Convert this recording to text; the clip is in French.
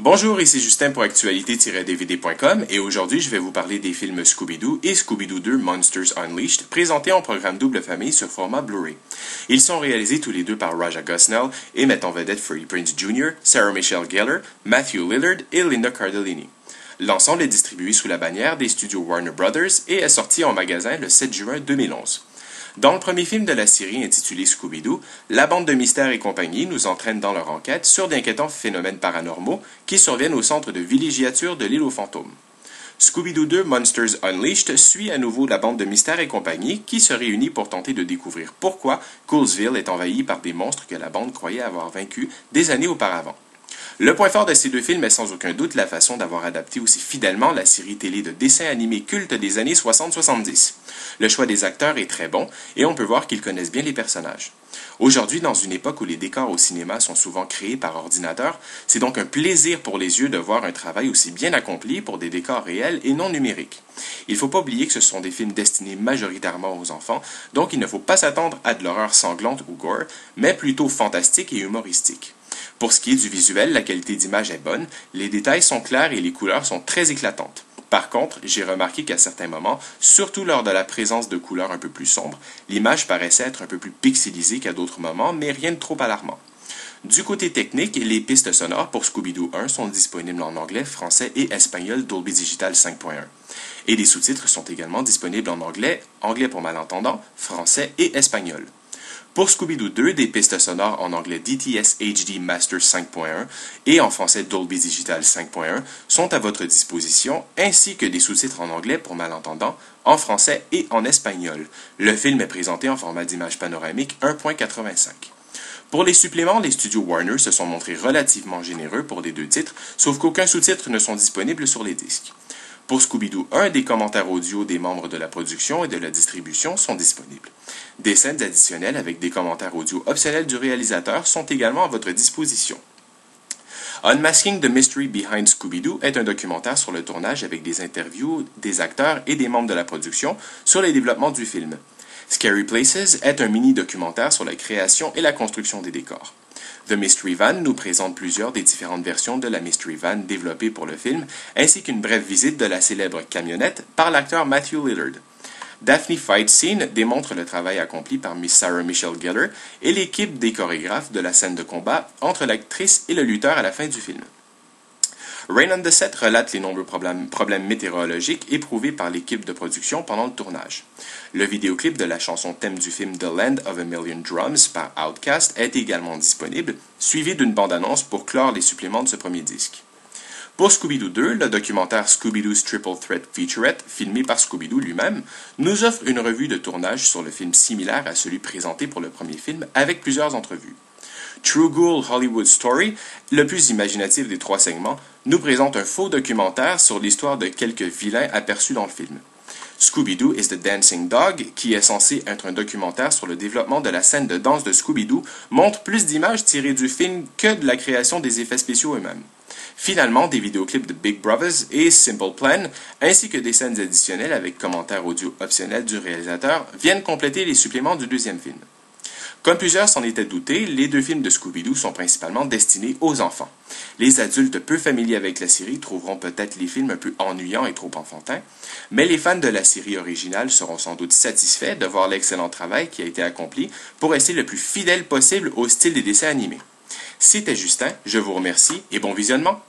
Bonjour, ici Justin pour actualité-dvd.com et aujourd'hui je vais vous parler des films Scooby-Doo et Scooby-Doo 2 Monsters Unleashed présentés en programme double famille sur format Blu-ray. Ils sont réalisés tous les deux par Raja Gosnell et mettent en vedette Freddie Prinze Jr., Sarah Michelle Gellar, Matthew Lillard et Linda Cardellini. L'ensemble est distribué sous la bannière des studios Warner Brothers et est sorti en magasin le 7 juin 2011. Dans le premier film de la série intitulé Scooby-Doo, la bande de Mystère et compagnie nous entraîne dans leur enquête sur d'inquiétants phénomènes paranormaux qui surviennent au centre de villégiature de l'île aux fantômes. Scooby-Doo 2 Monsters Unleashed suit à nouveau la bande de Mystère et compagnie qui se réunit pour tenter de découvrir pourquoi Coolsville est envahi par des monstres que la bande croyait avoir vaincus des années auparavant. Le point fort de ces deux films est sans aucun doute la façon d'avoir adapté aussi fidèlement la série télé de dessins animés cultes des années 60-70. Le choix des acteurs est très bon et on peut voir qu'ils connaissent bien les personnages. Aujourd'hui, dans une époque où les décors au cinéma sont souvent créés par ordinateur, c'est donc un plaisir pour les yeux de voir un travail aussi bien accompli pour des décors réels et non numériques. Il ne faut pas oublier que ce sont des films destinés majoritairement aux enfants, donc il ne faut pas s'attendre à de l'horreur sanglante ou gore, mais plutôt fantastique et humoristique. Pour ce qui est du visuel, la qualité d'image est bonne, les détails sont clairs et les couleurs sont très éclatantes. Par contre, j'ai remarqué qu'à certains moments, surtout lors de la présence de couleurs un peu plus sombres, l'image paraissait être un peu plus pixelisée qu'à d'autres moments, mais rien de trop alarmant. Du côté technique, les pistes sonores pour Scooby-Doo 1 sont disponibles en anglais, français et espagnol Dolby Digital 5.1. Et les sous-titres sont également disponibles en anglais, anglais pour malentendants, français et espagnol. Pour Scooby-Doo 2, des pistes sonores en anglais DTS HD Master 5.1 et en français Dolby Digital 5.1 sont à votre disposition, ainsi que des sous-titres en anglais pour malentendants, en français et en espagnol. Le film est présenté en format d'image panoramique 1.85. Pour les suppléments, les studios Warner se sont montrés relativement généreux pour les deux titres, sauf qu'aucun sous-titre ne sont disponibles sur les disques. Pour Scooby-Doo 1, des commentaires audio des membres de la production et de la distribution sont disponibles. Des scènes additionnelles avec des commentaires audio optionnels du réalisateur sont également à votre disposition. Unmasking the Mystery Behind Scooby-Doo est un documentaire sur le tournage avec des interviews des acteurs et des membres de la production sur les développements du film. Scary Places est un mini-documentaire sur la création et la construction des décors. The Mystery Van nous présente plusieurs des différentes versions de la Mystery Van développées pour le film, ainsi qu'une brève visite de la célèbre camionnette par l'acteur Matthew Lillard. Daphne Fight Scene démontre le travail accompli par Miss Sarah Michelle Gellar et l'équipe des chorégraphes de la scène de combat entre l'actrice et le lutteur à la fin du film. Rain on the Set relate les nombreux problèmes météorologiques éprouvés par l'équipe de production pendant le tournage. Le vidéoclip de la chanson thème du film The Land of a Million Drums par Outkast est également disponible, suivi d'une bande-annonce pour clore les suppléments de ce premier disque. Pour Scooby-Doo 2, le documentaire Scooby-Doo's Triple Threat Featurette, filmé par Scooby-Doo lui-même, nous offre une revue de tournage sur le film similaire à celui présenté pour le premier film, avec plusieurs entrevues. True Ghoul Hollywood Story, le plus imaginatif des trois segments, nous présente un faux documentaire sur l'histoire de quelques vilains aperçus dans le film. Scooby-Doo is the Dancing Dog, qui est censé être un documentaire sur le développement de la scène de danse de Scooby-Doo, montre plus d'images tirées du film que de la création des effets spéciaux eux-mêmes. Finalement, des vidéoclips de Big Brothers et Simple Plan, ainsi que des scènes additionnelles avec commentaires audio optionnels du réalisateur, viennent compléter les suppléments du deuxième film. Comme plusieurs s'en étaient doutés, les deux films de Scooby-Doo sont principalement destinés aux enfants. Les adultes peu familiers avec la série trouveront peut-être les films un peu ennuyants et trop enfantins, mais les fans de la série originale seront sans doute satisfaits de voir l'excellent travail qui a été accompli pour rester le plus fidèle possible au style des dessins animés. C'était Justin, je vous remercie et bon visionnement!